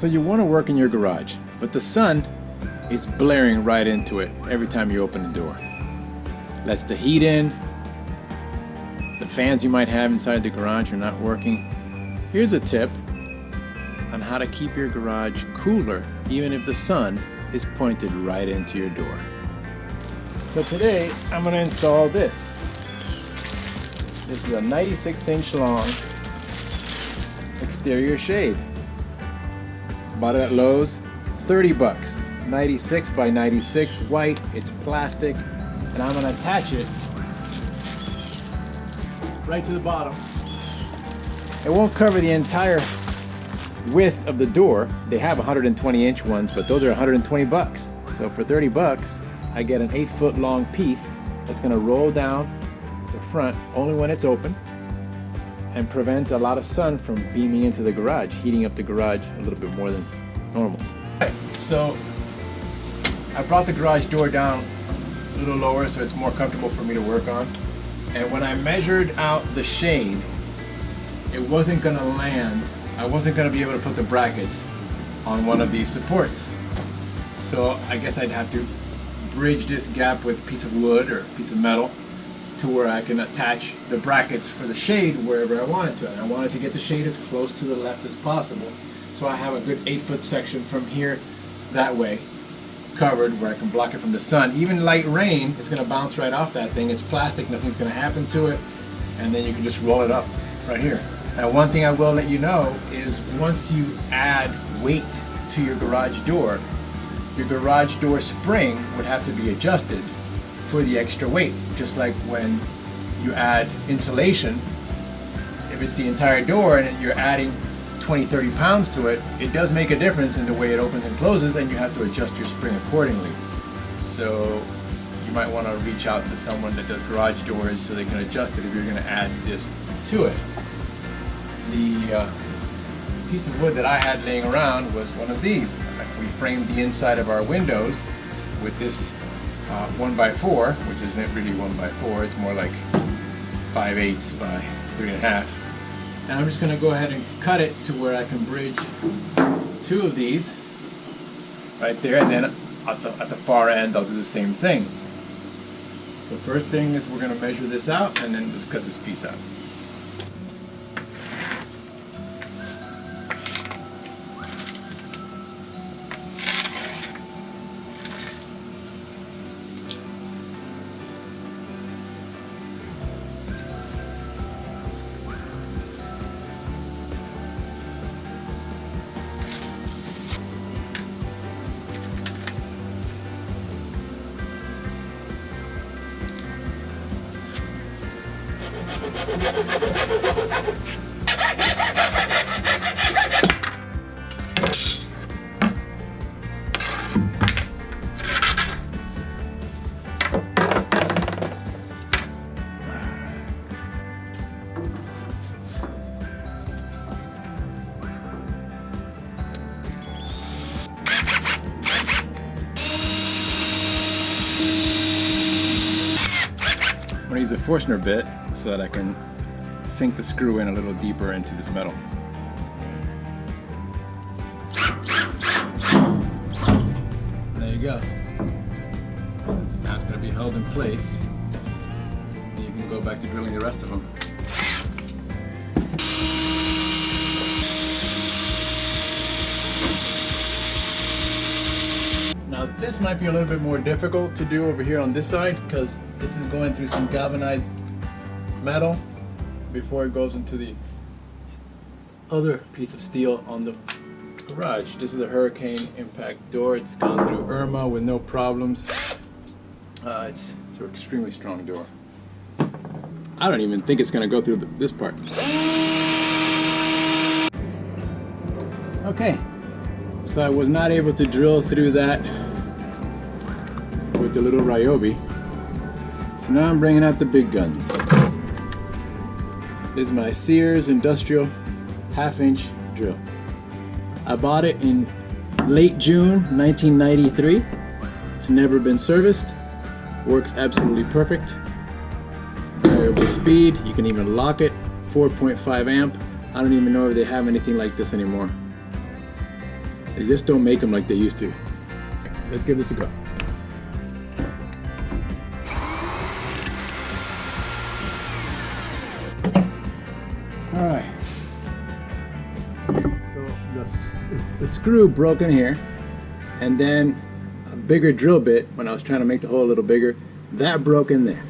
So you want to work in your garage, but the sun is blaring right into it every time you open the door. Lets the heat in. The fans you might have inside the garage are not working. Here's a tip on how to keep your garage cooler even if the sun is pointed right into your door. So today I'm going to install this. This is a 96-inch long exterior shade. Bought it at Lowe's, 30 bucks. 96 by 96 white, it's plastic, and I'm going to attach it right to the bottom. It won't cover the entire width of the door. They have 120-inch ones, but those are 120 bucks. So for 30 bucks, I get an 8-foot long piece that's going to roll down the front only when it's open and prevent a lot of sun from beaming into the garage, heating up the garage a little bit more than normal. So I brought the garage door down a little lower so it's more comfortable for me to work on. And when I measured out the shade, it wasn't going to land. I wasn't going to be able to put the brackets on one of these supports. So I guess I'd have to bridge this gap with a piece of wood or a piece of metal to where I can attach the brackets for the shade wherever I wanted to. And I wanted to get the shade as close to the left as possible. So I have a good 8-foot section from here that way covered where I can block it from the sun. Even light rain is going to bounce right off that thing. It's plastic, nothing's going to happen to it. And then you can just roll it up right here. Now one thing I will let you know is once you add weight to your garage door spring would have to be adjusted for the extra weight. Just like when you add insulation, if it's the entire door and you're adding 20-30 pounds to it, it does make a difference in the way it opens and closes, and you have to adjust your spring accordingly. So you might want to reach out to someone that does garage doors so they can adjust it if you're going to add this to it. The piece of wood that I had laying around was one of these. We framed the inside of our windows with this 1x4, which isn't really 1x4, it's more like 5/8 by 3.5. And I'm just going to go ahead and cut it to where I can bridge 2 of these right there, and then at the far end I'll do the same thing. So first thing is we're going to measure this out and then just cut this piece out. I'm going to use a Forstner bit so that I can sink the screw in a little deeper into this metal. There you go. Now it's going to be held in place. And you can go back to drilling the rest of them. Now this might be a little bit more difficult to do over here on this side because this is going through some galvanized metal before it goes into the other piece of steel on the garage. This is a hurricane impact door. It's gone through Irma with no problems. It's an extremely strong door. I don't even think it's going to go through this part. Okay, so I was not able to drill through that with the little Ryobi. So now I'm bringing out the big guns. This is my Sears Industrial 1/2-inch drill. I bought it in late June 1993. It's never been serviced. Works absolutely perfect. Variable speed, you can even lock it. 4.5 amp. I don't even know if they have anything like this anymore. They just don't make them like they used to. Okay, let's give this a go. All right. So the screw broke in here, and then a bigger drill bit, when I was trying to make the hole a little bigger, that broke in there.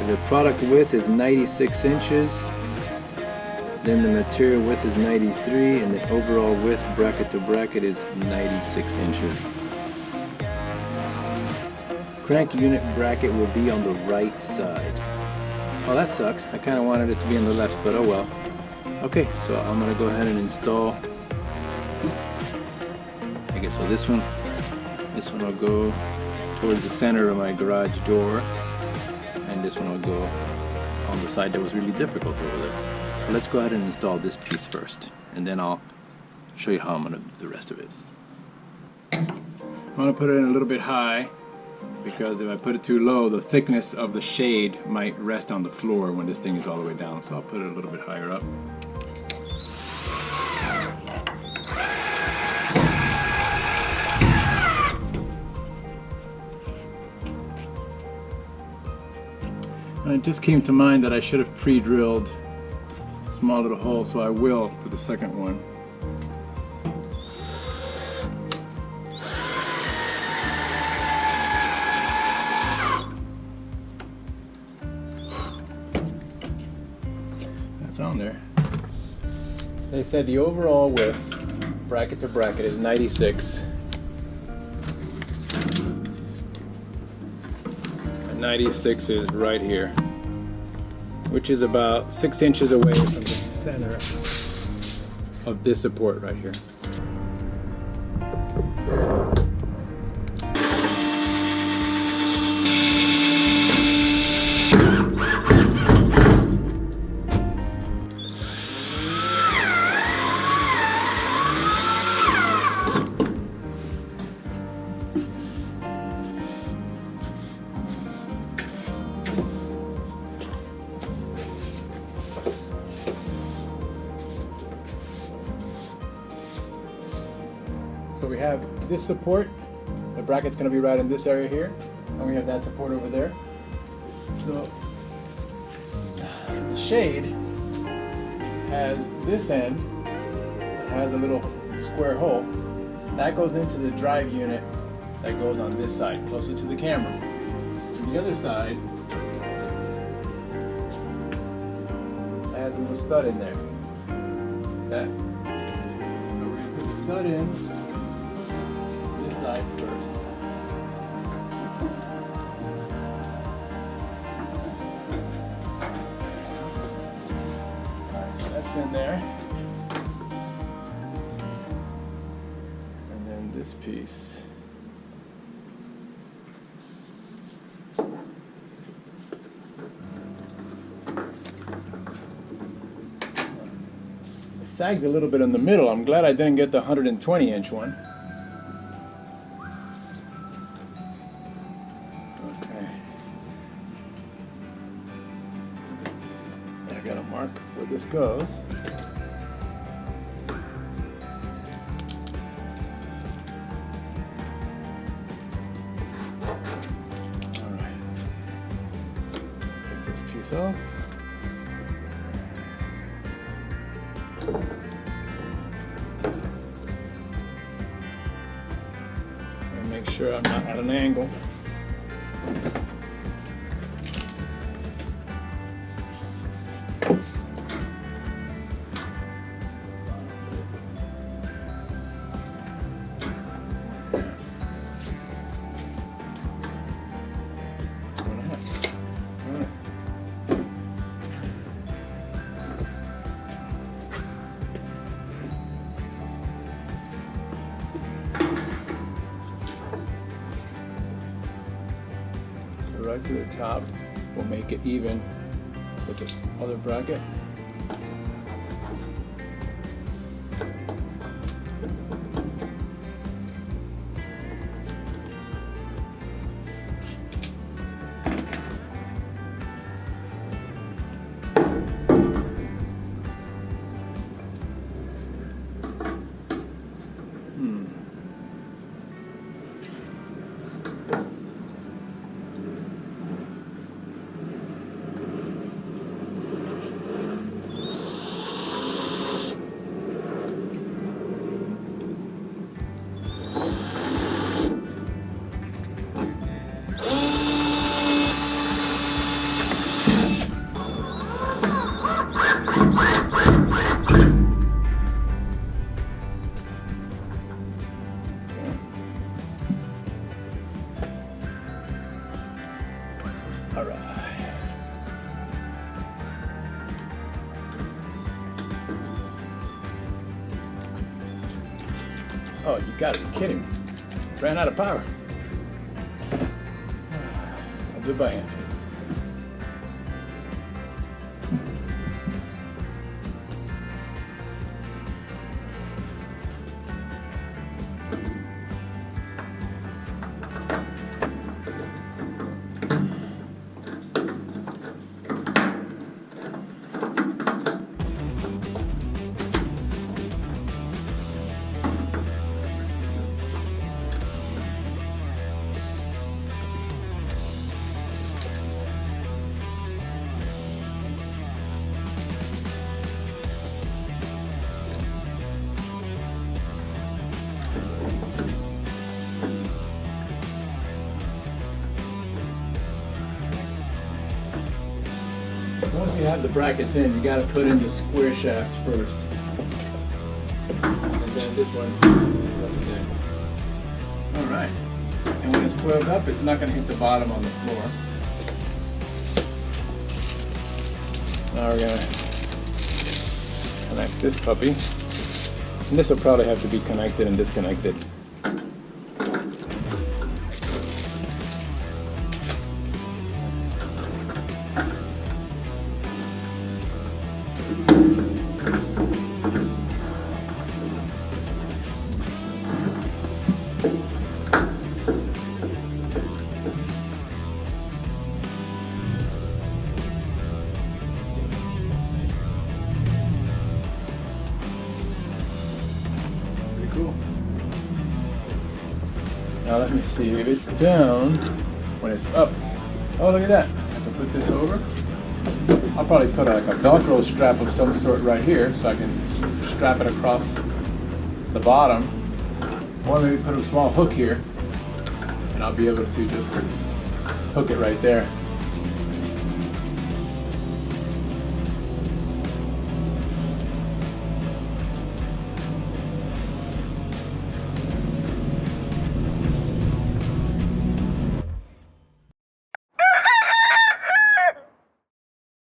The product width is 96 inches, then the material width is 93, and the overall width bracket to bracket is 96 inches. Crank unit bracket will be on the right side. Oh, that sucks. I kind of wanted it to be on the left, but oh well. Okay, so I'm going to go ahead and install, I guess, so this one will go towards the center of my garage door, and this one will go on the side that was really difficult over there. So let's go ahead and install this piece first, and then I'll show you how I'm going to do the rest of it. I'm going to put it in a little bit high, because if I put it too low, the thickness of the shade might rest on the floor when this thing is all the way down. So I'll put it a little bit higher up. And it just came to mind that I should have pre-drilled a small little hole, so I will for the second one. That's on there. They said the overall width, bracket to bracket, is 96. 96 is right here, which is about 6 inches away from the center of this support right here. So we have this support, the bracket's going to be right in this area here, and we have that support over there. So the shade has this end, it has a little square hole, that goes into the drive unit that goes on this side, closer to the camera. On the other side, that has a little stud in there. Okay? So we're going to put the stud in side first. Alright, so that's in there. And then this piece. The sags a little bit in the middle. I'm glad I didn't get the 120-inch one. Okay. I gotta mark where this goes. Alright. Take this piece off. Make sure I'm not at an angle. Right to the top will make it even with the other bracket. Oh, you gotta be kidding me. Ran out of power. I'll do it by hand. Once you have the brackets in, you got to put in the square shaft first. And then this one doesn't in. Alright. And when it's coiled up, it's not going to hit the bottom on the floor. Now we're going to connect this puppy. And this will probably have to be connected and disconnected. Cool. Now let me see if it's down when it's up. Oh, look at that. I can put this over. I'll probably put like a Velcro strap of some sort right here so I can strap it across the bottom. Or maybe put a small hook here and I'll be able to just hook it right there.